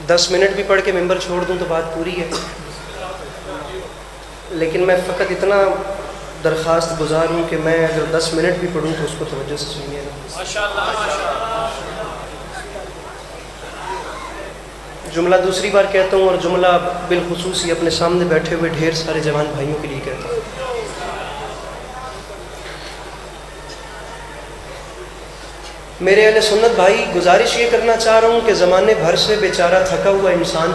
10 minute भी पढ़ के मेंबर छोड़ दूं तो बात पूरी है, लेकिन मैं फ़कत इतना दरख्वास्त गुजार हूँ कि मैं अगर 10 मिनट भी पढ़ूँ तो उसको तवज्जो से सुनिएगा। जुमला दूसरी बार कहता हूँ और जुमला बिलखुसूस ही अपने सामने बैठे हुए ढेर सारे जवान भाइयों के लिए कहता हूँ। मेरे अहले सुन्नत भाई, गुजारिश ये करना चाह रहा हूँ कि ज़माने भर से बेचारा थका हुआ इंसान,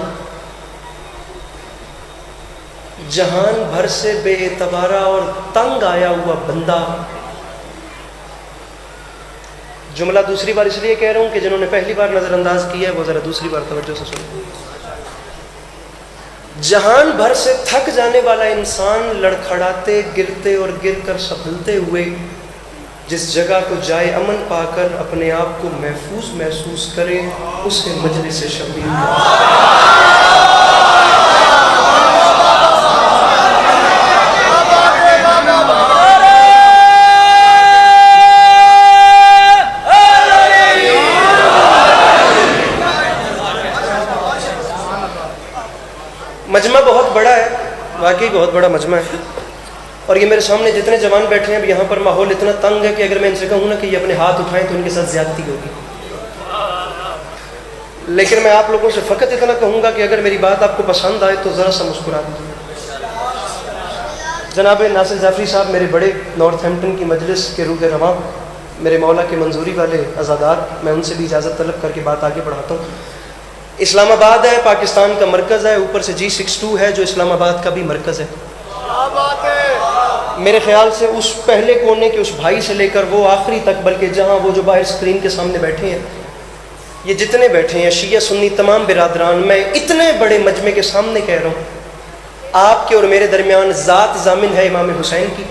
जहान भर से बेएतबारा और तंग आया हुआ बंदा, जुमला दूसरी बार इसलिए कह रहा हूँ कि जिन्होंने पहली बार नज़रअंदाज किया है वो ज़रा दूसरी बार तवज्जो से सुनो। जहान भर से थक जाने वाला इंसान लड़खड़ाते, गिरते और गिरकर संभलते हुए जिस जगह को जाए अमन पाकर अपने आप को महफूज महसूस करे, उसे मजलिस शबीर मजमा बहुत बड़ा है, वाकई बहुत बड़ा मजमा है। और ये मेरे सामने जितने जवान बैठे हैं, अब यहाँ पर माहौल इतना तंग है कि अगर मैं इनसे कहूँ ना कि ये अपने हाथ उठाएं तो इनके साथ ज्यादती होगी। लेकिन मैं आप लोगों से फ़कत इतना कहूँगा कि अगर मेरी बात आपको पसंद आए तो ज़रा सा मुस्कुरा दीजिए। जनाब नासिर जाफरी साहब मेरे बड़े नॉर्थहैम्पटन की मजलिस के रूह रवां, मेरे मौला के मंजूरी वाले अज़ादार, मैं उनसे भी इजाज़त तलब करके बात आगे बढ़ाता हूँ। इस्लामाबाद है, पाकिस्तान का मरकज़ है, ऊपर से G62 है जो इस्लामाबाद का भी मरकज़ है। मेरे ख्याल से उस पहले कोने के उस भाई से लेकर वो आखिरी तक, बल्कि जहाँ वो जो बाहर स्क्रीन के सामने बैठे हैं, ये जितने बैठे हैं शिया सुन्नी तमाम बिरादरान, मैं इतने बड़े मजमे के सामने कह रहा हूँ, आपके और मेरे दरमियान ज़ात ज़ामिन है इमाम हुसैन की।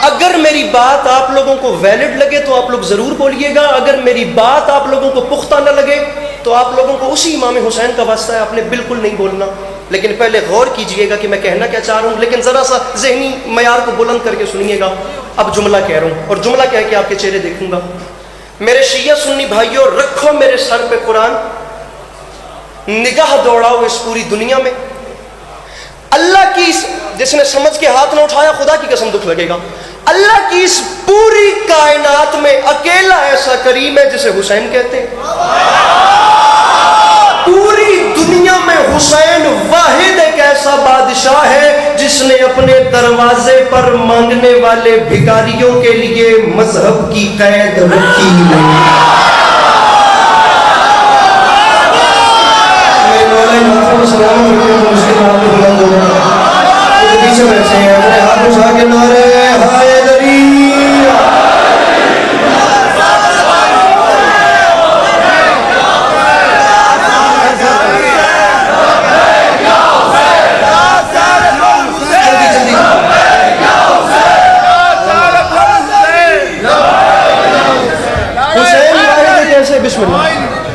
अगर मेरी बात आप लोगों को वैलिड लगे तो आप लोग ज़रूर बोलिएगा, अगर मेरी बात आप लोगों को पुख्ता न लगे तो आप लोगों को उसी इमाम हुसैन का वास्ता है, आपने बिल्कुल नहीं बोलना। लेकिन पहले गौर कीजिएगा कि मैं कहना क्या चाह रहा हूँ, लेकिन ज़रा सा ज़हनी मयार को बुलंद करके सुनिएगा। अब जुमला कह रहा हूँ और जुमला कह के आपके चेहरे देखूंगा। मेरे शिया सुन्नी भाइयों, रखो मेरे सर पे कुरान, निगाह दौड़ाओ इस पूरी दुनिया में। अल्लाह की, जिसने समझ के हाथ न उठाया खुदा की कसम दुख लगेगा, अल्लाह की इस पूरी कायनात में अकेला ऐसा करीम है जिसे हुसैन कहते हैं। पूरी दुनिया में हुसैन वाहिद एक ऐसा बादशाह है जिसने अपने दरवाजे पर मांगने वाले भिखारियों के लिए मजहब की कैद रखी नहीं।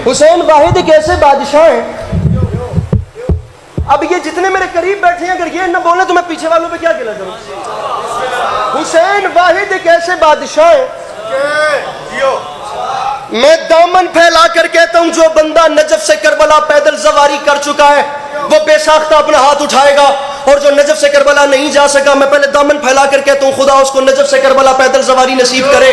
हुसैन वाहिद एक ऐसे बादशाह हैं। अब ये जितने मेरे करीब बैठे हैं, अगर ये न बोले तो मैं पीछे वालों पे क्या गिला करूं। हुसैन वाहिद एक ऐसे बादशाह हैं, मैं दामन फैला कर कहता हूं, जो बंदा नजफ से करबला पैदल सवारी कर चुका है वो बेसाख्ता अपना हाथ उठाएगा, और जो नजफ से करबला नहीं जा सका, मैं पहले दामन फैला कर कहता हूँ खुदा उसको नजफ से करबला पैदल सवारी नसीब करे।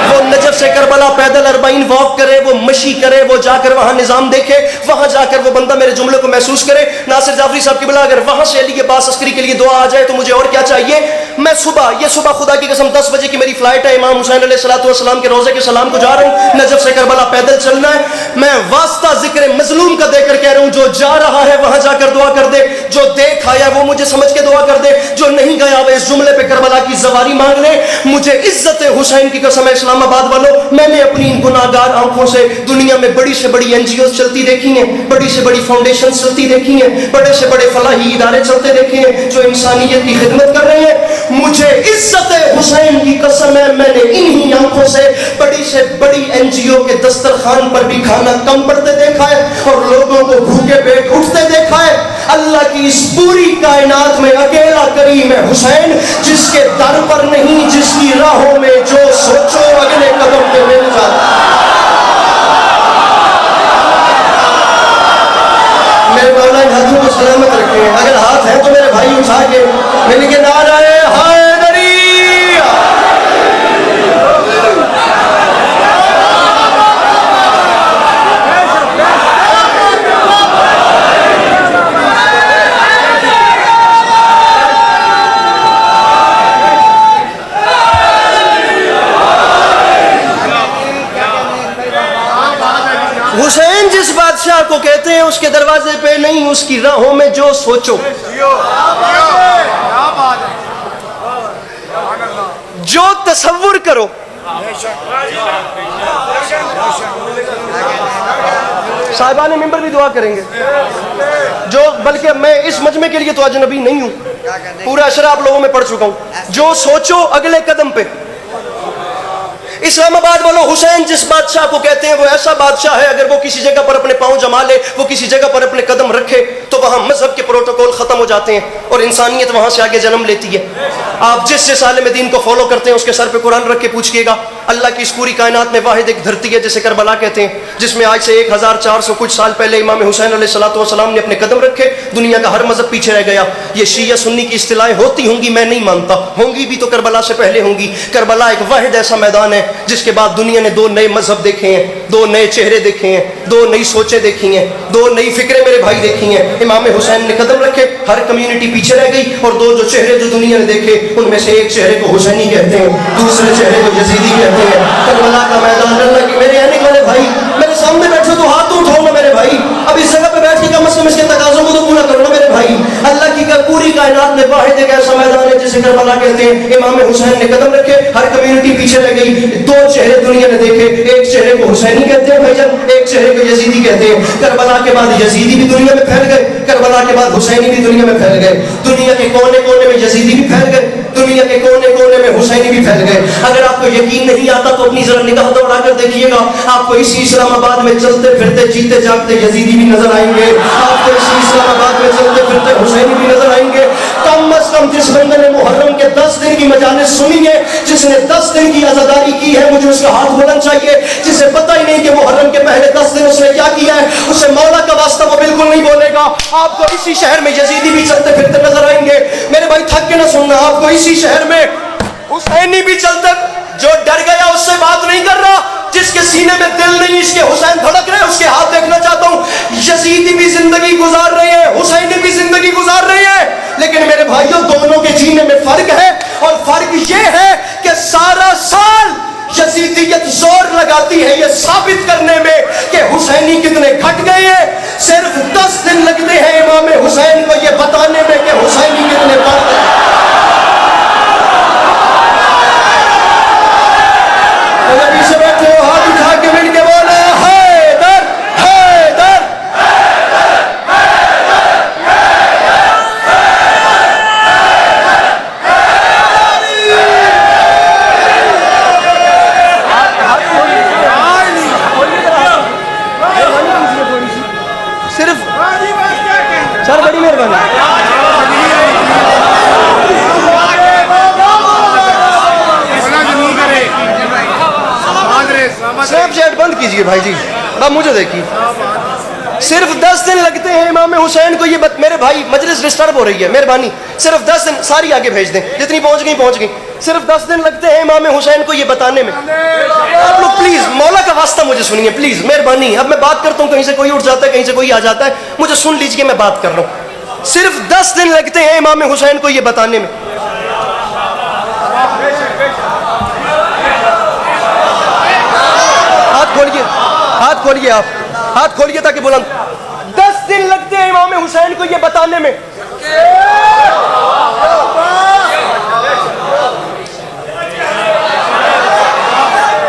वो नजफ से करबला पैदल 40 वॉक करे, वो मशी करे, वो जाकर वहाँ निज़ाम देखे, वहाँ जाकर वो बंदा मेरे जुमले को महसूस करे। नासिर जाफरी साहब की बिला अगर वहाँ से अली के बास अस्करी के लिए दुआ आ जाए तो मुझे और क्या चाहिए। मैं ये सुबह खुदा की कसम 10 बजे की मेरी फ्लाइट है, इमाम हुसैन अलैहिस्सलाम के रोज़े के सलाम को जा रहा हूँ, नजफ से करबला पैदल चलना है। मैं वास्ता जिक्र मजलूम का देकर कह रहा हूँ, जो जा रहा है वहाँ जाकर दुआ कर दे, जो देख आया वो मुझे समझ के दुआ कर दे, जो नहीं गया वो इस जुमले पे करबला की सवारी मांग ले। मुझे इज्जत हुसैन की कसम है इस्लामाबाद वालों, मैंने अपनी इन गुनाहगार आंखों से दुनिया में बड़ी से बड़ी NGO चलती देखी हैं, बड़ी से बड़ी फाउंडेशन चलती देखी हैं, बड़े से बड़े फलाही इदारे चलते देखे हैं जो इंसानियत की खिदमत कर रहे हैं। मुझे इज्जत हुसैन की कसम है, मैंने इन्हीं आंखों से बड़ी से बड़ी NGO के दस्तरखान पर भी खाना कम पड़ते देखा है और लोगों को भूखे पेट उठते देखा है। अल्लाह की इस पूरी कायनात में अकेला करीम है हुसैन, जिसके दर पर नहीं, जिसकी राहों में जो सोचो अगले कदम पे मिल जाता। हुसैन जिस बादशाह को कहते हैं उसके दरवाजे पे नहीं, उसकी राहों में जो सोचो, जो तसव्वुर करो। साहिबान मिंबर भी दुआ करेंगे जो, बल्कि मैं इस मजमे के लिए तो अजनबी नहीं हूं, पूरा अशरा आप लोगों में पढ़ चुका हूं। जो सोचो अगले कदम पे। इस्लामाबाद वालों, हुसैन जिस बादशाह को कहते हैं वो ऐसा बादशाह है, अगर वो किसी जगह पर अपने पांव जमा ले, वो किसी जगह पर अपने कदम रखे, तो वहां मजहब के प्रोटोकॉल खत्म हो जाते हैं और इंसानियत वहां से आगे जन्म लेती है। आप जिससे सालिम दीन को फॉलो करते हैं उसके सर पे कुरान रख के पूछिएगा, अल्लाह की इस पूरी कायनात में वाहिद एक धरती है जिसे करबला कहते हैं, जिसमें आज से 1400 कुछ साल पहले इमाम हुसैन अलैहिस्सलाम ने अपने कदम रखे, दुनिया का हर मजहब पीछे रह गया। ये शिया सुन्नी की इस्तिलाहें होती होंगी, मैं नहीं मानता, होंगी भी तो करबला से पहले होंगी। करबला एक वाहिद ऐसा मैदान है जिसके बाद दुनिया ने दो नए मजहब देखे हैं, दो नए चेहरे देखे हैं, दो नई सोचें देखी हैं, दो नई फिक्रें मेरे भाई देखी हैं। इमाम हुसैन ने कदम रखे, हर कम्युनिटी पीछे रह गई, और दो जो चेहरे जो दुनिया ने देखे उनमें से एक चेहरे को हुसैनी कहते हैं, दूसरे चेहरे को यजीदी कहते हैं। करबला का मैदान, अल्लाह की मेरे आने वाले भाई, मेरे सामने बैठे तो हाथ तो उठाओ ना मेरे भाई, अब इस जगह पे बैठ के कम से कम इसके तकाज़ों को तो पूरा करो ना मेरे भाई। अल्लाह की पूरी कायनात में वाहिद एक ऐसा मैदान है जिसे करबला कहते हैं। इमाम हुसैन ने कदम रखे, हर कम्युनिटी पीछे रह गई, दो चेहरे दुनिया ने देखे, एक चेहरे को हुसैनी कहते हैं भाईजान, एक चेहरे को यजीदी कहते हैं। करबला के बाद यजीदी भी दुनिया में फैल गए, करबला के बाद हुसैनी भी दुनिया में फैल गए, दुनिया के कोने कोने में यजीदी भी फैल गए, दुनिया के कोने कोने में हुसैनी भी फैल गए। अगर आपको यकीन नहीं आता तो अपनी जरा निगाह दौड़ा कर देखिएगा, आपको इसी इस्लामाबाद में चलते फिरते जीते जागते यजीदी भी नजर आएंगे, आपको इसी इस्लामाबाद में चलते फिरते हुसैनी भी नजर आएंगे। कम अज कम जिस बंदे ने मुहर्रम के 10 दिन की मजालिस सुनी है, जिसने 10 दिन की आजादारी की है, मुझे उसका हाथ बुलंद चाहिए। जिसे पता ही नहीं कि मुहर्रम के पहले 10 दिन उसने क्या किया है, उसे मौला का वास्ता वो बिल्कुल नहीं बोलेगा। आपको इसी शहर में यजीदी भी चलते फिरते नजर आएंगे। मेरे भाई थक के ना सुनना, आपको इसी शहर में हुसैनी भी चलते, जो डर गया उससे बात नहीं कर रहा, जिसके सीने में दिल नहीं, इसके हुसैन धड़क रहे, उसके हाथ देखना चाहता हूं। यजीदी भी जिंदगी गुजार रहे हैं, हुसैनी भी जिंदगी गुजार रहे हैं, लेकिन मेरे भाइयों दोनों के जीने में फर्क है, और फर्क यह है कि सारा साल यजीदियत जोर लगाती है ये साबित करने में कि हुसैनी कितने घट गए हैं, सिर्फ 10 दिन लगते हैं इमाम हुसैन को ये बताने में कि हुसैनी कितने बढ़ गए। पीछे बैठे हो हाथ उठा के मिल के बोले हैदर हैदर। सिर्फ सर बड़ी मेहरबानी, स्नैपचैट बंद कीजिए भाई जी, अब मुझे देखिए। सिर्फ 10 दिन लगते हैं इमाम हुसैन को ये मेरे भाई मजलिस डिस्टर्ब हो रही है, मेहरबानी सिर्फ 10 दिन, सारी आगे भेज दें, जितनी पहुंच गई। सिर्फ 10 दिन लगते हैं इमाम हुसैन को ये बताने में। आप लोग प्लीज मौला का वास्ता मुझे सुनिए प्लीज, मेहरबानी। अब मैं बात करता हूँ, कहीं से कोई उठ जाता है, कहीं से कोई आ जाता है, मुझे सुन लीजिए, मैं बात कर रहा हूँ। सिर्फ 10 दिन लगते हैं इमाम हुसैन को ये बताने में। हाथ खोलिए, आप हाथ खोलिए ताकि बुलंद। 10 दिन लगते हैं इमाम हुसैन को ये बताने में।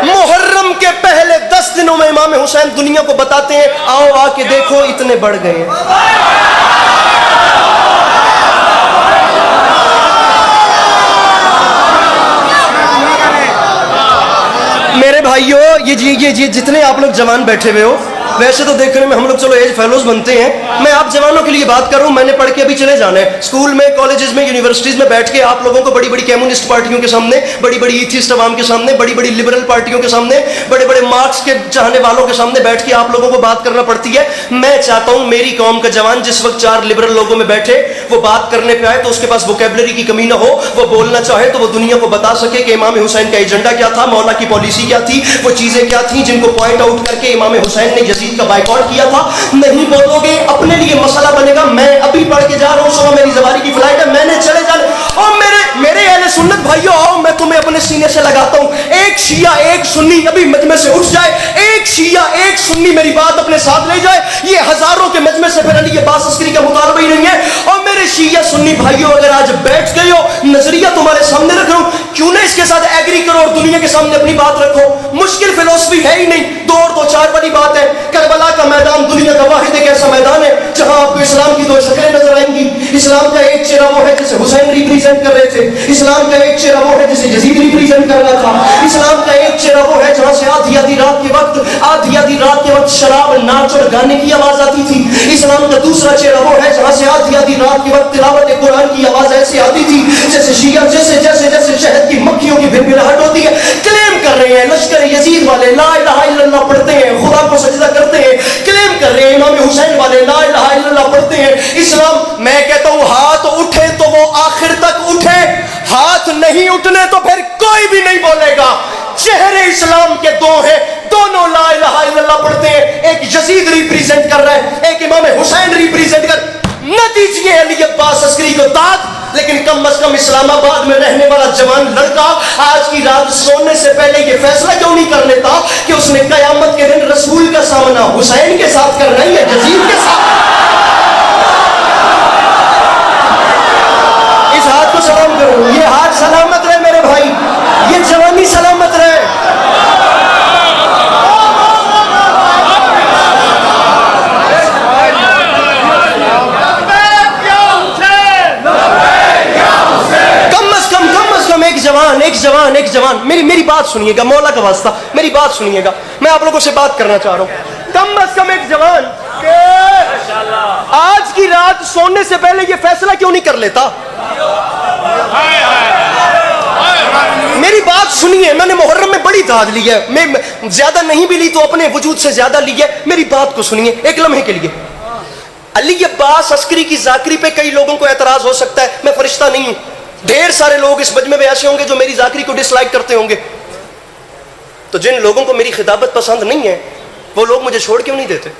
मुहर्रम के पहले 10 दिनों में इमाम हुसैन दुनिया को बताते हैं, आओ आके देखो इतने बढ़ गए हैं। मेरे भाइयों, ये जितने आप लोग जवान बैठे हुए हो, वैसे तो देखने में हम लोग चलो एज फेलोज बनते हैं, मैं आप जवानों के लिए बात कर रहा हूं। मैंने पढ़ के अभी चले जाना है, स्कूल में, कॉलेजेस में, यूनिवर्सिटीज में बैठ के आप लोगों को बड़ी बड़ी कम्युनिस्ट पार्टियों के सामने, बड़ी बड़ी ईथिस्ट अवाम के सामने, बड़ी बड़ी लिबरल पार्टियों के सामने, बड़े बड़े मार्क्स के चाहने वालों के सामने बैठ के आप लोगों को बात करना पड़ती है। मैं चाहता हूं मेरी कौम का जवान जिस वक्त 4 लिबरल लोगों में बैठे, वो बात करने पे आए तो उसके पास वोकेबलरी की कमी ना हो, वो बोलना चाहे तो वो दुनिया को बता सके कि इमाम हुसैन का एजेंडा क्या था, मौला की पॉलिसी क्या थी, वो चीजें क्या थी जिनको पॉइंट आउट करके इमाम हुसैन ने यजीद का बाइकआउट किया था। नहीं बोलोगे अपने लिए मसला बनेगा। मैं अभी पढ़ के जा रहा हूं, सुबह मेरी ज़वारी की फ्लाइट है, मैंने चले जाना। और मेरे अहले सुन्नत भाइयों, आओ मैं तुम्हें अपने सीने से लगाता हूं। एक शिया एक सुन्नी अभी मजमे से उठ जाए, एक शिया एक सुन्नी मेरी बात अपने साथ ले जाए, ये हजारों के मजमे से फिर अली अब्बास अस्करी का मुतालबा ही नहीं है। और मेरे शिया सुन्नी भाइयों, अगर आज बैठ गए हो, नजरिया तुम्हारे सामने रख रहा हूं, क्यों ना इसके साथ एग्री करो और दुनिया के सामने अपनी बात रखो। मुश्किल फिलोसफी है ही नहीं, 2 और 2 4 वाली बात है। करबला का मैदान दुनिया का वाहिद एक ऐसा मैदान है जहां आपको इस्लाम की 2 शक्लें नजर आएंगी। इस्लाम का एक चेहरा वो है जिसे हुसैन रिप्रेजेंट कर रहे थे, इस्लाम का एक चेहरा वो है जिसे यजीद रिप्रेजेंट कर रहा था, इस्लाम का एक चेहरा वो है जहां से आधी आधी रात के वक्त शराब, नाच और गाने की आवाज आती थी। इस्लाम का दूसरा चेहरा वो है जहां से आधी आधी रात के वक्त तिलावत कुरान की आवाज ऐसी आती थी जैसे शिया जैसे जैसे जैसे शहद की मक्खियों की भिड़भिड़ाहट होती है। क्लेम कर रहे हैं लश्कर यजीद वाले ला इलाहा इल्लल्लाह पढ़ते हैं, खुदा को सजदा करते हैं। क्लेम कर रहे हैं इमाम हुसैन वाले ला इलाहा इल्लल्लाह पढ़ते हैं। इस्लाम, मैं कहता हूं हाथ उठे तो वो आखिर तक उठे, हाथ नहीं उठने तो फिर कोई भी नहीं बोलेगा। चेहरे इस्लाम के 2 हैं, दोनों ला इलाहा इल्लल्लाह पढ़ते हैं। एक यजीद रिप्रेजेंट कर रहा है, एक इमाम हुसैन रिप्रेजेंट कर। न दीजिए अली अब्बास अस्करी को दाद, लेकिन कम अज कम इस्लामाबाद में रहने वाला जवान लड़का आज की रात सोने से पहले ये फैसला क्यों नहीं कर लेता कि उसने कयामत के दिन रसूल का सामना हुसैन के साथ करना है या यजीद के साथ। इस हाथ को सलाम करो, ये हाथ सलामत रहे मेरे भाई, ये जवानी सलामत रहे। एक जवान मेरी बात सुनिएगा, मौला का वास्ता मेरी बात सुनिएगा, मैं आप लोगों से बात करना चाह रहा हूं। कम अज कम एक जवान आज की रात सोने से पहले ये फैसला क्यों नहीं कर लेता? मेरी बात सुनिए, मैंने मुहर्रम में बड़ी दाद ली है, मैं ज्यादा नहीं भी ली तो अपने वजूद से ज्यादा ली है। मेरी बात को सुनिए एक लम्हे के लिए। अली अब्बास अस्करी की जाकरी पे कई लोगों को एतराज हो सकता है, मैं फरिश्ता नहीं हूं। ढेर सारे लोग इस मजमे में ऐसे होंगे जो मेरी जाकरी को डिसलाइक करते होंगे। तो जिन लोगों को मेरी खिताबत पसंद नहीं है वो लोग मुझे छोड़ क्यों नहीं देते?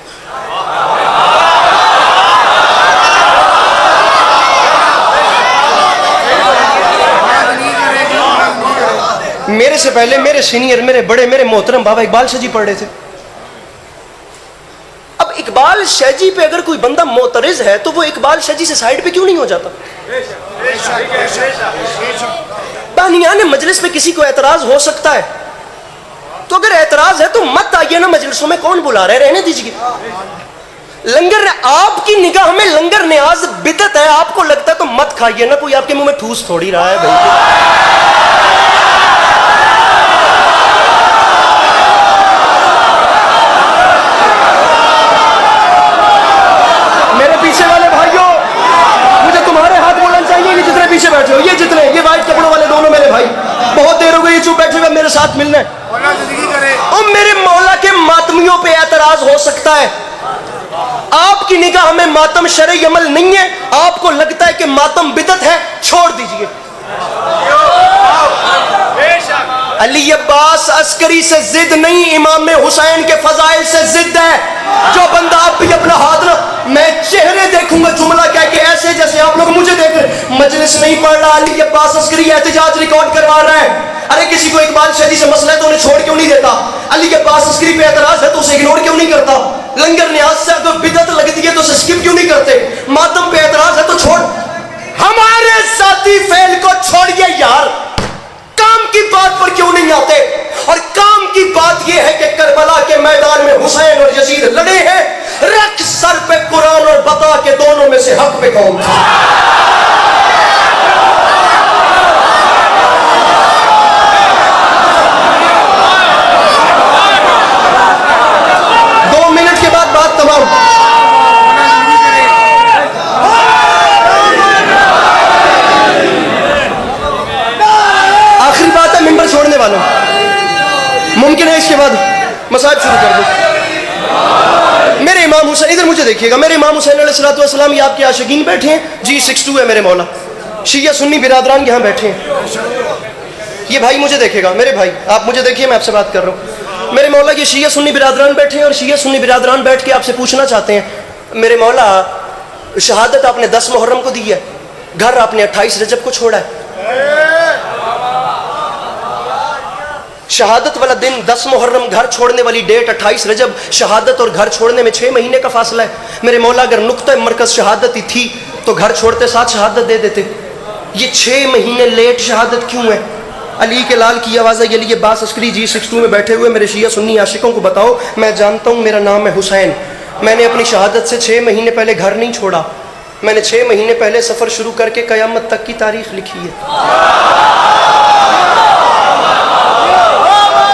मेरे से पहले मेरे सीनियर, मेरे बड़े, मेरे मोहतरम बाबा इकबाल शाह जी पढ़ रहे थे। अब इकबाल शाह जी पे अगर कोई बंदा मोतरिज है तो वो इकबाल शाह जी से साइड पे क्यों नहीं हो जाता? बानियाने मजलिस में किसी को एतराज हो सकता है, तो अगर एतराज है तो मत आइए ना मजलिसों में, कौन बुला रहे, रहने दीजिए। लंगर, आपकी निगाह में लंगर न्याज बिदअत है, आपको लगता है तो मत खाइए ना, कोई आपके मुंह में ठूस थोड़ी रहा है भाई। मेरे पीछे वाले भाइयों, मुझे तुम्हारे हाथ बोलना चाहिए, ये जितने पीछे बैठे हो, ये जितने, ये वाइट कपड़ों वाले दोनों मेरे भाई, बहुत देर हो गई चुप बैठे हुए, मेरे साथ मिलना है। और मेरे मौला के मातमियों पे एतराज हो सकता है। आपकी निगाह में मातम शरई अमल नहीं है, आपको लगता है कि मातम बिदअत है, छोड़ दीजिए। अली अब्बास अस्करी से जिद नहीं, इमाम हुसैन के फजाइल से जिद है। जो बंदा आप भी अपना हाथ ना, मैं चेहरे देखूंगा जुमला कह के ऐसे जैसे आप लोग मुझे देख रहे, मजलिस नहीं पढ़ रहा, अली अब्बास अस्करी एहतजाज रिकॉर्ड करवा रहा है। अरे किसी को इकबाल शाह जी से मसला है तो उन्हें छोड़ क्यों नहीं देता? अली अब्बास अस्करी पे एतराज है तो उसे इग्नोर क्यों नहीं करता? लंगर न्याज से अगर बिदअत लगती है तो उसे स्किप क्यों नहीं करते? मातम पे एतराज है तो छोड़। हमारे साथी फेल को छोड़िए यार, काम की बात पर क्यों नहीं आते? और काम की बात यह है कि करबला के मैदान में हुसैन और यजीद लड़े हैं, रख सर पे कुरान और बता के दोनों में से हक पे कौन था। 2 मिनट के बाद बात तमाम। आखिरी बात है, मिंबर छोड़ने वालों, मुमकिन है इसके बाद मसाज शुरू कर दो। मेरे इमाम हुसैन, इधर मुझे देखिएगा, मेरे इमाम हुसैन अलैहिस्सलातु वस्सलाम, ये आपके आशिकीन बैठे हैं, G62 है मेरे मौला, शिया सुन्नी बिरादरान यहाँ बैठे हैं। ये भाई मुझे देखेगा, मेरे भाई आप मुझे देखिए, मैं आपसे बात कर रहा हूँ। मेरे मौला ये शिया सुन्नी बिरादरान बैठे हैं और शिया सुन्नी बिरादरान बैठ के आपसे पूछना चाहते हैं, मेरे मौला शहादत आपने 10 मुहर्रम को दी है, घर आपने 28 रजब को छोड़ा है, शहादत वाला दिन 10 मुहर्रम, घर छोड़ने वाली डेट 28 रजब। शहादत और घर छोड़ने में 6 महीने का फासला है। मेरे मौला अगर नुक्ता मरकज शहादत ही थी तो घर छोड़ते साथ शहादत दे देते। ये 6 महीने लेट शहादत क्यों है? अली के लाल की आवाज़ है। ये बास अस्करी G62 में बैठे हुए मेरे शिया सुन्नी आशिकों को बताओ, मैं जानता हूँ मेरा नाम है हुसैन, मैंने अपनी शहादत से 6 महीने पहले घर नहीं छोड़ा, मैंने 6 महीने पहले सफ़र शुरू करके क़यामत तक की तारीख लिखी है।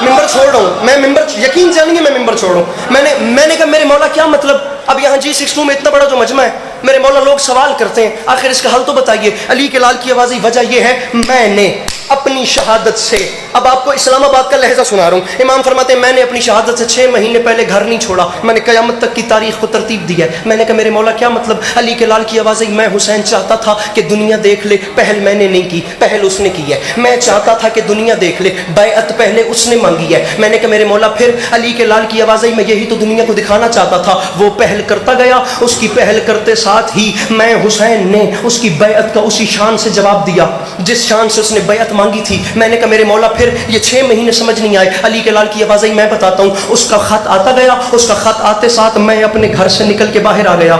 मिंबर छोड़ रहा हूँ मैं, मिंबर यकीन जानिए मैं मिंबर छोड़ रहा हूँ। मैंने कहा मेरे मौला क्या मतलब, अब यहाँ G62 में इतना बड़ा जो मजमा है, मेरे मौला लोग सवाल करते हैं आखिर इसका हल तो बताइए। अली के लाल की आवाज़, वजह यह है मैंने अपनी शहादत से, अब आपको इस्लामाबाद का लहजा सुना रहा हूँ। इमाम फरमाते हैं मैंने अपनी शहादत से 6 महीने पहले घर नहीं छोड़ा, मैंने क़यामत तक की तारीख को तरतीब दी है। मैंने कहा मेरे मौला क्या मतलब? अली के लाल की आवाज़, मैं हुसैन चाहता था कि दुनिया देख ले, पहल मैंने नहीं की, पहल उसने की है। मैं चाहता था कि दुनिया देख ले, बैअत पहले उसने मांगी है। मैंने कहा मेरे मौला फिर? अली के लाल की आवाज़, मैं यही तो दुनिया को दिखाना चाहता था। वो पहल करता गया, उसकी पहल करते साथ ही मैं हुसैन ने उसकी बैअत का उसी शान से जवाब दिया जिस शान से उसने बैअत मांगी थी। मैंने कहा मेरे मौला फिर? ये 6 महीने समझ नहीं आए। अली के लाल की आवाज़, मैं बताता हूँ। उसका खत आता गया, उसका खत आते साथ मैं अपने घर से निकल के बाहर आ गया।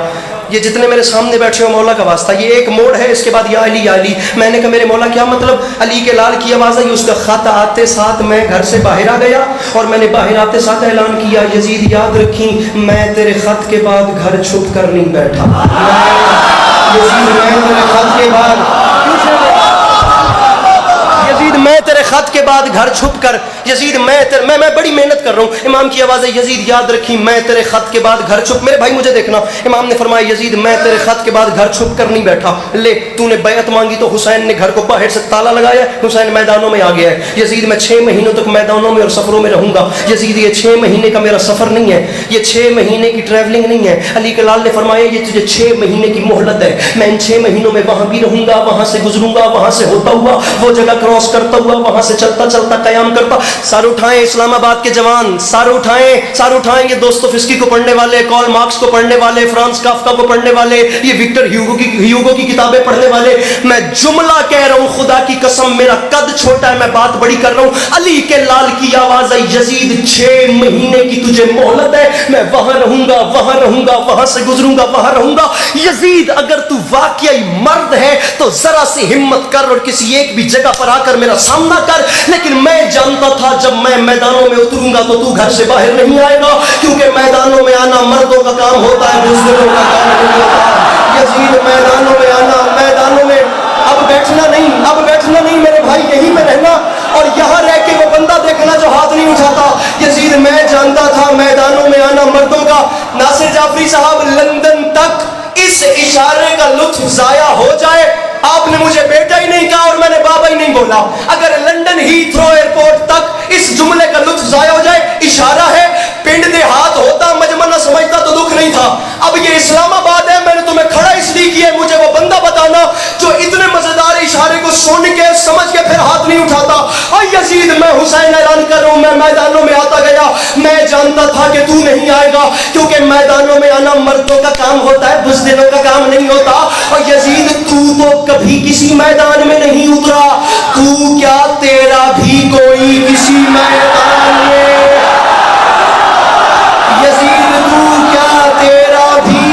ये जितने मेरे सामने बैठे हो मौला का वास्ता, ये एक मोड़ है, इसके बाद या अली या अली। मैंने कहा मेरे मौला क्या मतलब? अली के लाल की आवाज़ है, उसका खत आते साथ मैं घर से बाहर आ गया और मैंने बाहर आते साथ ऐलान किया, यजीद याद रखी मैं तेरे खत के बाद घर छुप कर नहीं बैठा। यजीद मैं तेरे खत के बाद, यजीद मैं तेरे खत के बाद घर छुप कर, यजीद मैं बड़ी मेहनत कर रहा हूँ। इमाम की आवाज़ है, यजीद याद रखी मैं तेरे खत के बाद घर छुप, मेरे भाई मुझे देखना, इमाम ने फरमाया यजीद मैं तेरे खत के बाद घर छुप कर नहीं बैठा। ले तूने बैअत मांगी तो हुसैन ने घर को बाहर से ताला लगाया, हुसैन मैदानों में आ गया है। यजीद मैं 6 महीनों तक मैदानों में और सफ़रों में रहूँगा। यजीद ये 6 महीने का मेरा सफ़र नहीं है, ये 6 महीने की ट्रैवलिंग नहीं है। अली के लाल ने फरमाया ये तुझे 6 महीने की मोहलत है, मैं इन 6 महीनों में वहाँ भी रहूँगा, वहाँ से गुजरूँगा, वहाँ से होता हुआ वो जगह क्रॉस करता हुआ वहाँ से चलता चलता कयाम करता। सारे उठाएं इस्लामाबाद के जवान, सारे उठाएं ये दोस्तोफिस्की को पढ़ने वाले, कॉल मार्क्स को पढ़ने वाले, फ्रांस काफ्का को पढ़ने वाले, ये विक्टर ह्यूगो की किताबें पढ़ने वाले। मैं जुमला कह रहा हूँ, खुदा की कसम मेरा कद छोटा है, मैं बात बड़ी कर रहा हूँ। अली के लाल की आवाज़ है, यजीद 6 महीने की तुझे मोहलत है, मैं वहाँ रहूँगा, वहाँ से गुजरूंगा, वहाँ रहूँगा। यजीद अगर तू वाकई मर्द है तो जरा सी हिम्मत कर और किसी एक भी जगह पर आकर मेरा सामना कर। लेकिन मैं जानता था जब मैं मैदानों में उतरूंगा तो तू घर से बाहर नहीं आएगा, क्योंकि मैदानों में आना मर्दों का काम होता है, बुजुर्गों का काम नहीं होता। यजीद मैदानों में आना, मैदानों में अब बैठना नहीं मेरे भाई, यहीं पे रहना और यहाँ रह के वो बंदा देखना जो हाथ नहीं उठाता। यजीद मैं जानता था मैदानों में आना मर्दों का। नासिर जाफरी साहब, लंदन तक इस इशारे का लुत्फ जाया हो जाए, आपने मुझे बेटा ही नहीं कहा और मैंने बाबा ही नहीं बोला, अगर लंदन हीथ्रो एयरपोर्ट तक इस जुमले का लुत्फ जाया हो जाए, इशारा है, पिंड दे हाथ होता मजमा न समझता तो दुख नहीं था। अब ये इस्लामाबाद है, मैंने तुम्हें खड़ा इसलिए किया है, मुझे वो बंदा बताना जो इतने मजेदार इशारे को सुन के समझ के फिर हाथ नहीं उठाता। और यजीद मैं हुसैन ऐलान कर रहा हूं, मैं मैदानों में आता गया, मैं जानता था कि तू नहीं आएगा, क्योंकि मैदानों में आना मर्दों का काम होता है, बुज़दिलों का काम नहीं होता। और यजीद तू तो कभी किसी मैदान में नहीं उतरा, तू क्या तेरा भी कोई किसी मैदान में, यजीद तू क्या तेरा भी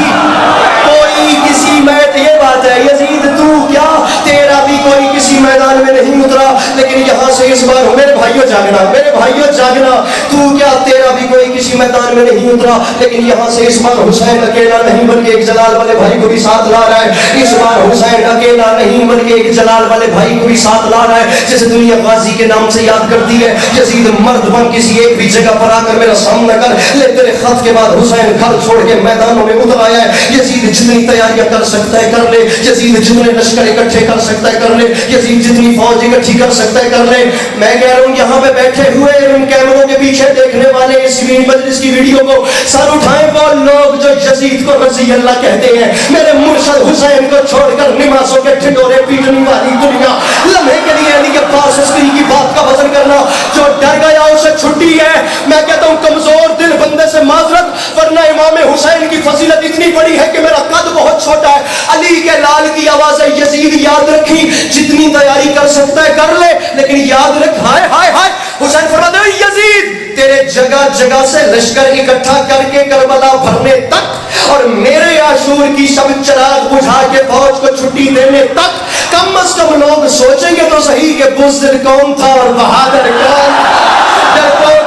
कोई किसी मैदान, ये बात है यजीद तू क्या तेरा भी कोई किसी मैदान में नहीं उतरा। लेकिन यहाँ से इस बार मेरे भाइयों जागना, तू क्या तेरा भी कोई किसी मैदान में नहीं उतरा। लेकिन यहाँ से इस बार हुसैन अकेला नहीं बल्कि एक जलाल वाले भाई को भी साथ ला रहा है। इस बार हुसैन अकेला नहीं बल्कि एक जलाल वाले भाई को भी साथ ला रहा है, जिसे दुनिया गाजी के नाम से याद करती है। यजीद मर्द बन किसी एक भी जगह पर आकर मेरा सामना कर ले, तेरे खत के बाद हुसैन घर छोड़ के मैदानों में उतर आया है। यजीद जितनी तैयारियां कर सकता है कर ले, यजीद जितने लश्कर इकट्ठे कर सकता है कर ले, यजीद जितनी फौज इकट्ठी कर सकता है कर ले। मैं कह रहा हूँ यहाँ पे बैठे हुए इन कैमरों के पीछे देखने वाले इस मजलिस की वीडियो को सर उठाएं वो लोग जो यजीद को रज़ी अल्लाह कहते हैं। मेरे मुर्शद हुसैन को छोड़कर निमासों के ठिठोरे पीटने वाली दुनिया लम्हे के लिए अली के पास उसकी की बात का वजन करना, जो डर गया उसे छुट्टी है। मैं कहता हूँ कमजोर दिल बंदे से माजरत, वरना इमाम हुसैन की फजीलत इतनी बड़ी है कि मेरा कद बहुत छोटा है। अली के लाल की आवाज़ है, यजीद याद रखी जितनी तैयारी कर सकता है कर ले, लेकिन याद रख हाय हाय हाय हुसैन फरमाते हैं यजीद तेरे जगह जगह से लश्कर इकट्ठा करके करबला भरने तक और मेरे आशूर की सब चिराग बुझा के फौज को छुट्टी देने तक कम अज कम लोग सोचेंगे तो सही कि बुज़दिल कौन था और बहादुर कौन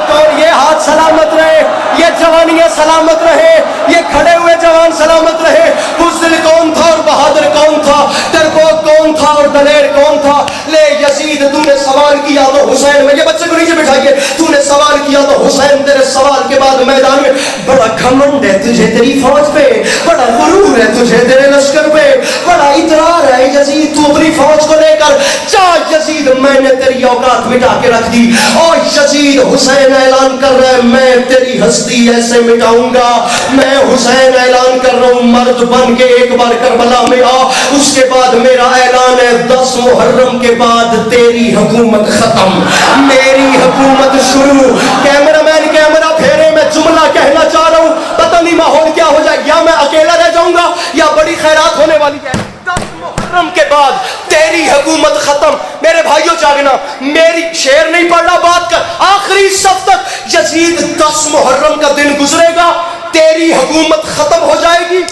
कौन। ये हाथ सलामत रहे, ये जवानियां सलामत रहे, ये खड़े हुए जवान सलामत रहे। बुज़दिल कौन था और बहादुर कौन था, डरपोक कौन था और दलेर कौन था। ले यजीद तूने सवाल किया तो हुसैन में, ये बच्चे को नीचे बिठाइए, तूने सवाल किया तो हुसैन तेरे सवाल के बाद मैदान में बड़ा घमंड है तुझे तेरी फौज पे, बड़ा गुरूर है तुझे तेरे लश्कर पे, बड़ा इतरार है यजीद तू अपनी फौज को लेकर जा। यजीद मैंने तेरी औकात मिटा के रख दी। और यजीद हुसैन ऐलान कर रहा है मैं तेरी हस्ती ऐसे मिटाऊंगा। मैं हुसैन ऐलान कर रहा हूं मर्द बन के एक बार करबला में आ, उसके बाद मेरा ऐलान है 10 मुहर्रम के बाद तेरी हुकूमत खत्म, मेरी हुकूमत शुरू। कैमरामैन कैमरा फेरे, मैं जुमला कहना चाह रहा हूं, पता नहीं माहौल क्या हो जाए, या मैं अकेला रह जाऊंगा या बड़ी खैरात होने वाली है। 10 मुहर्रम के बाद तेरी हुकूमत खत्म। मेरे भाइयों जागना, मेरी शेर नहीं पढ़ रहा, बात कर आखिरी सफ तक। यजीद 10 मुहर्रम का दिन गुजरेगा, तेरी हुकूमत खत्म हो जाएगी,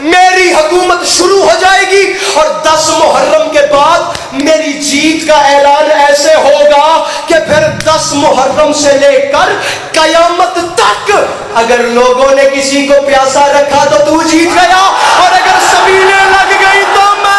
मेरी हुकूमत शुरू हो जाएगी और 10 मुहर्रम के बाद मेरी जीत का ऐलान ऐसे होगा कि फिर 10 मुहर्रम से लेकर कयामत तक अगर लोगों ने किसी को प्यासा रखा तो तू जीत गया, और अगर सबीले लग गई तो मैं।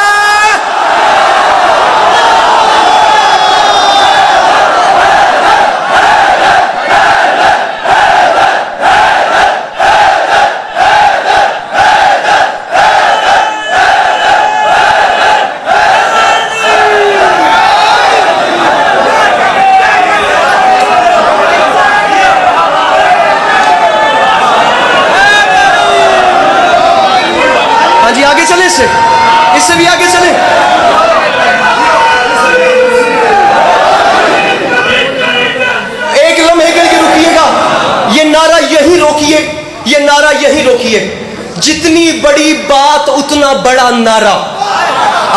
आगे चले, इससे भी आगे चले। एक लम्हे के लिए रुकिएगा, ये नारा यही रोकिए, ये नारा यही रोकिए। जितनी बड़ी बात उतना बड़ा नारा।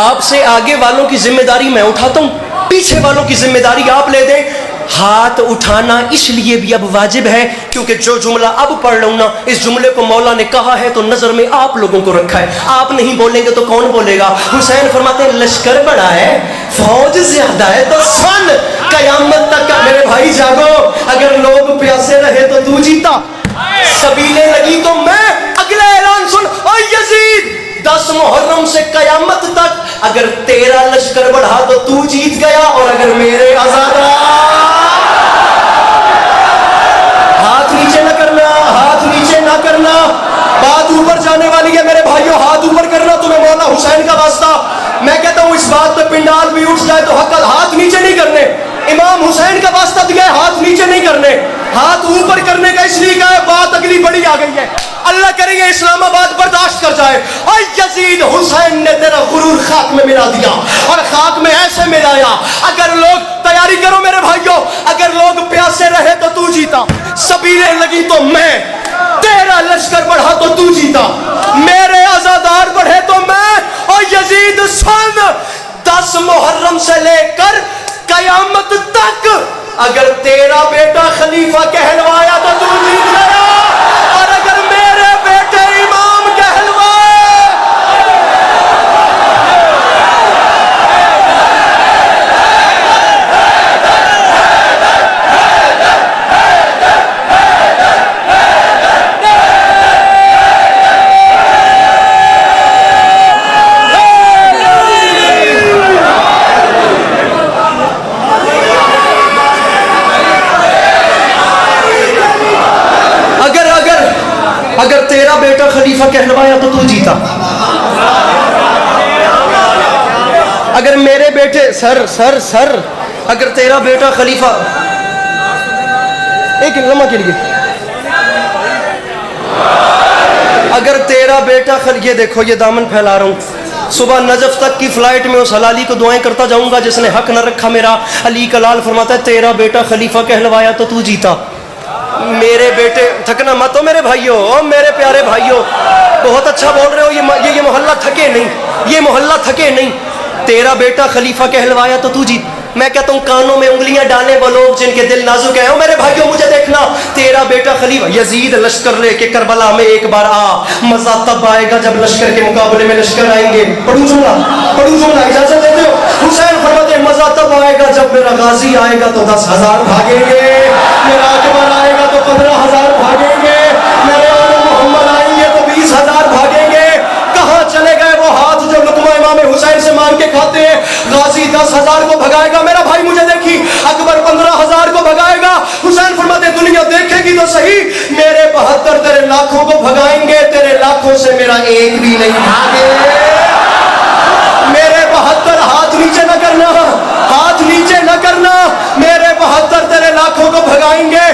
आपसे आगे वालों की जिम्मेदारी मैं उठाता हूं, पीछे वालों की जिम्मेदारी आप ले दें। हाथ उठाना इसलिए भी अब वाजिब है क्योंकि जो जुमला अब पढ़ रहा हूं ना, इस जुमले को मौला ने कहा है तो नजर में आप लोगों को रखा है। आप नहीं बोलेंगे तो कौन बोलेगा। हुसैन फरमाते हैं लश्कर बड़ा है, फौज ज्यादा है तो सन कयामत तक का। मेरे भाई जागो, अगर लोग प्यासे रहे तो तू जीता, सबीले लगी तो मैं। अगला ऐलान सुन, ओ यजीद 10 मुहर्रम से कयामत तक अगर तेरा लश्कर बढ़ा तो तू जीत गया, और अगर मेरे आजादा। हाथ नीचे न करना, हाथ नीचे ना करना, बात ऊपर जाने वाली है मेरे भाइयों, हाथ ऊपर करना तुम्हें मौला हुसैन का वास्ता। मैं कहता हूं इस बात पे पिंडाल भी उठ जाए तो हक, हाथ नीचे नहीं करने। इमाम हुसैन का वास्ता दिया है, हाथ नीचे नहीं करने, हाथ ऊपर करने का इसलिए कहा है, बात अगली बड़ी आ गई है। अल्लाह करेंगे इस्लामाबाद बर्दाश्त कर जाए। और यजीद हुसैन ने तेरा गुरूर खाक में मिला दिया, और खाक में ऐसे मिलाया। अगर लोग तैयारी करो मेरे भाइयों, अगर लोग प्यासे रहे तो तू जीता, सबीले लगी तो मैं, तेरा लश्कर बढ़ा तो तू जीता, मेरे आजादार बढ़े तो मैं। और यजीद सुन, 10 मुहर्रम से लेकर कयामत तक अगर तेरा बेटा खलीफा कहलवाया तो तू जीत गया, और अगर मेरे बेटे इमाम कहलवाए। अगर तेरा बेटा खलीफा कहलवाया तो तू जीता, अगर मेरे बेटे सर अगर तेरा बेटा खलीफा, एक लम्हा के लिए, अगर तेरा बेटा ये देखो ये दामन फैला रहा हूं, सुबह नजफ तक की फ्लाइट में उस हलाली को दुआएं करता जाऊंगा जिसने हक न रखा मेरा। अली कलाल फरमाता है तेरा बेटा खलीफा कहलवाया तो तू जीता, मेरे बेटे। थकना मत हो मेरे भाइयों, ओ मेरे प्यारे भाइयों, बहुत अच्छा बोल रहे हो। ये मोहल्ला थके नहीं, ये मोहल्ला थके नहीं। तेरा बेटा खलीफा कहलवाया तो तू जीत। मैं कहता हूँ कानों में उंगलियां डालें वो लोग जिनके दिल नाजुक है। मेरे भाइयों मुझे देखना, तेरा बेटा खलीफा यजीद लश्कर लेके करबला में एक बार आ, मजा तब आएगा जब लश्कर के मुकाबले में लश्कर आएंगे। पढ़ू जुमला इजाजत देते हो? हुसैन फरमाते मजा तब आएगा जब मेरा गाजी आएगा तो 10,000 भागेंगे, मेरा अकबर आएगा तो 15,000 भागेंगे, मेरे आले मोहम्मद आएंगे तो 20,000 भागेंगे। कहाँ चले गए वो हाथ जो लुकमा इमाम हुसैन से मांग के खाते हैं? गाजी 10,000 को भगाएगा। मेरा भाई मुझे देखी, अकबर 15,000 को भगाएगा। हुसैन फरमाते दुनिया देखेगी तो सही, मेरे 72 तेरे लाखों को भगाएंगे, तेरे लाखों से मेरा एक भी नहीं भागे। मेरे 72 हाथ नीचे न करना, हाथ नीचे न करना, मेरे 72 तेरे लाखों को भगाएंगे,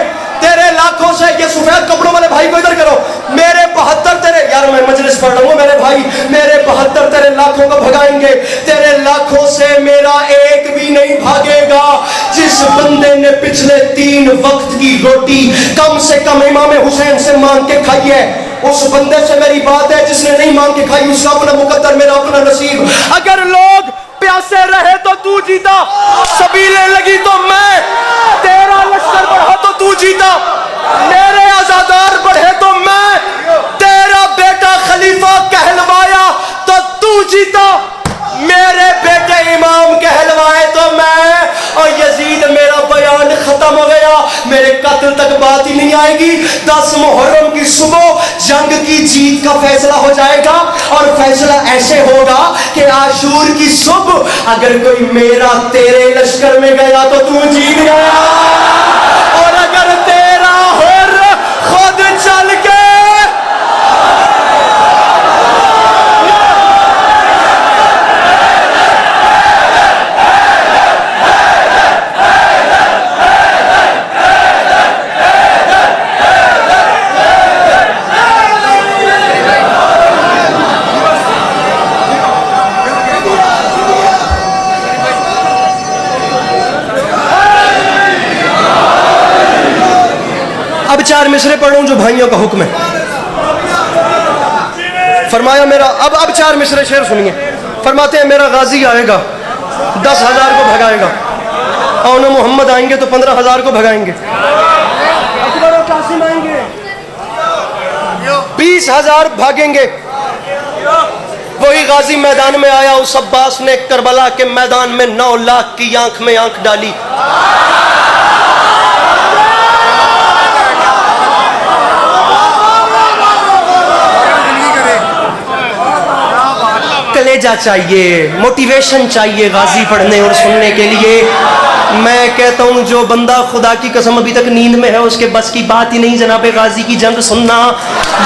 तेरे लाखों से। ये सफेद कपड़ों वाले भाई को इधर करो, मेरे 72 तेरे, यार मैं मजलिस पढ़ रहा हूँ मेरे भाई, मेरे 72 तेरे लाखों को भगाएंगे, तेरे लाखों से मेरा एक भी नहीं भागेगा। जिस बंदे ने पिछले 3 वक्त की रोटी कम से कम इमाम हुसैन से मांग के खाई है, उस बंदे से मेरी बात है। जिसने नहीं मांग के खाई उसका अपना मुकद्दर, मेरा अपना नसीब। अगर लोग प्यासे रहे तो तू जीता, सबीलें लगी तो मैं, तेरा लश्कर बढ़ा तो तू जीता, मेरे आजादार बढ़े तो मैं, तेरा बेटा खलीफा कहलवाया तो तू जीता, मेरे बेटे इमाम कहलवाए तो मैं। और यजीद मेरा बयान खत्म हो गया, मेरे कत्ल तक बात ही नहीं आएगी। 10 मुहर्रम की सुबह जंग की जीत का फैसला हो जाएगा, और फैसला ऐसे होगा कि आशूर की सुबह अगर कोई मेरा तेरे लश्कर में गया तो तू जीत गया, और अगर तेरा हुर खुद चल के अब 4 मिसरे पढ़ूं जो भाइयों का हुक्म है। फरमाया मेरा, अब 4 मिसरे शेर सुनिए। फरमाते हैं मेरा गाजी आएगा 10,000 को भगाएगा, और मोहम्मद आएंगे तो 15,000 को भगाएंगे, अकबर और कासिम आएंगे 20,000 भागेंगे। वही गाजी मैदान में आया, उस अब्बास ने करबला के मैदान में 9 लाख की आंख में आंख डाली। कलेजा चाहिए, मोटिवेशन चाहिए गाजी पढ़ने और सुनने के लिए। मैं कहता हूँ जो बंदा खुदा की कसम अभी तक नींद में है उसके बस की बात ही नहीं जनाबे गाजी की जंग सुनना।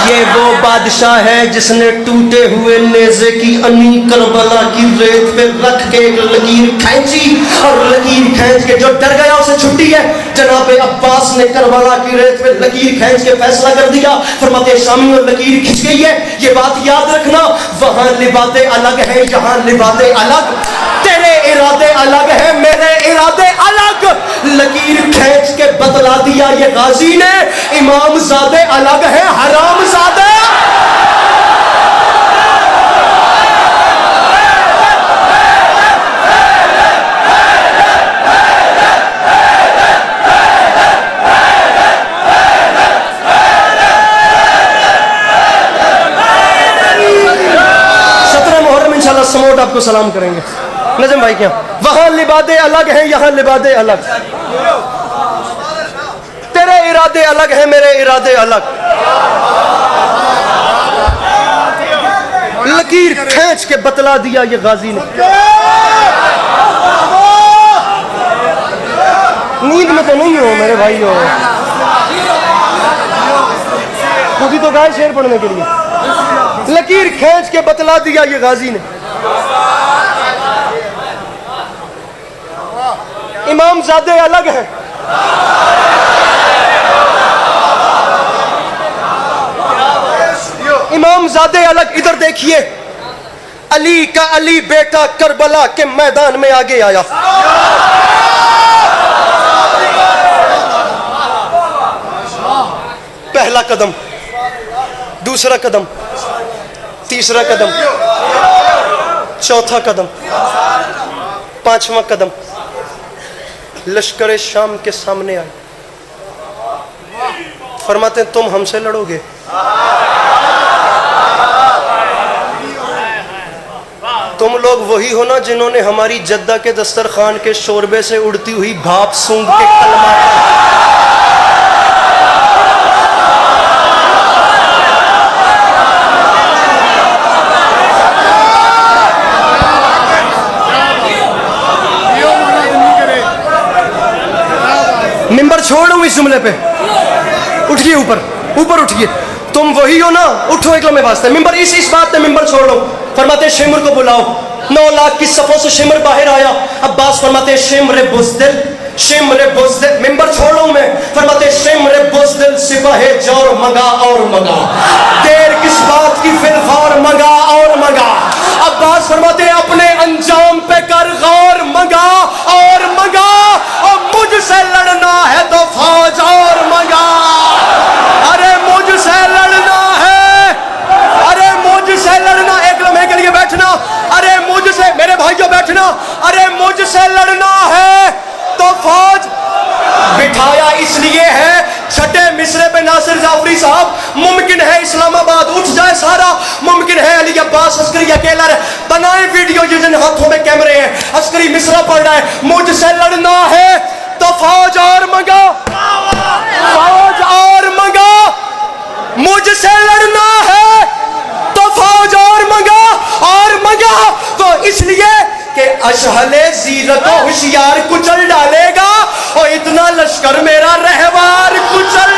ये वो बादशाह है जिसने टूटे हुए नेज़े की अनी करबला की रेत पे रख के एक लकीर खींची, और लकीर खींच के जो डर गया उसे छुट्टी है। जनाबे अब्बास ने करबला की रेत पे लकीर खींच के फैसला कर दिया। फरमाते शामी और लकीर खिंच गई है, ये बात याद रखना। वहां लिबाते अलग है, यहाँ लिबाते अलग, तेरे इरादे अलग है, मेरे इरादे अलग। लकीर खींच के बतला दिया ये गाजी ने, इमाम ज़ादे अलग है, हराम ज़ादे। समोट आपको सलाम करेंगे नजम भाई क्या। वहां लिबादे अलग हैं, यहाँ लिबादे अलग, तेरे इरादे अलग हैं, मेरे इरादे अलग। लकीर खींच के बतला दिया ये गाजी ने। नींद में तो नहीं हो मेरे भाई हो, खुद ही तो गए शेर पढ़ने के लिए। लकीर खींच के बतला दिया ये गाजी ने। इमाम ज़ादे अलग है, इमाम ज़ादे अलग। इधर देखिए, अली का अली बेटा करबला के मैदान में आगे आया। पहला कदम, दूसरा कदम, तीसरा कदम, चौथा कदम, पांचवा कदम, लश्कर शाम के सामने आए, फरमाते तुम हमसे लड़ोगे? तुम लोग वही हो ना जिन्होंने हमारी जद्दा के दस्तरखान के शोरबे से उड़ती हुई भाप सूंघ के कलमा मिंबर छोड़ दूं इस जुमले पे, उठिए ऊपर, ऊपर उठिए। तुम वही हो ना, उठो एक लम्हे वास्ते। मिंबर इस बात पे मिंबर छोड़ लो। फरमाते शिमर को बुलाओ। 9 लाख की सफों से शिमर बाहर आया। अब्बास फरमाते शिमर बुज़दिल, शिमर बुज़दिल। मिंबर छोड़ लो मैं। फरमाते शिमर बुज़दिल सिपाहे जोर मंगा और मंगा, देर किस बात की फिलहार मंगा और मंगा। अब्बास फरमाते अपने अंजाम पे कर गौर, मंगा और मंगा। और मुझसे लड़ना है तो फौज और मंगा। अरे मुझसे लड़ना है, अरे मुझसे लड़ना, एक लम्हे के लिए बैठना। अरे मुझसे, मेरे भाइयों बैठना। अरे मुझसे लड़ना है तो फौज बिठाया इसलिए है छठे मिसरे पे नासिर जाफरी साहब, मुमकिन है इस्लामाबाद उठ जाए सारा, मुमकिन है अली अब्बास अस्करी अकेला रहे। बनाए वीडियो जिन हाथों में कैमरे हैं, अस्करी मिसरा पढ़ रहा है, मुझसे लड़ना है तो फौज और मंगा, फौज और मंगा। मुझसे लड़ना है तो फौज और मंगा, और मंगा तो इसलिए कि अशहले जीरत होशियार कुचल डालेगा, और इतना लश्कर मेरा रहवार कुचल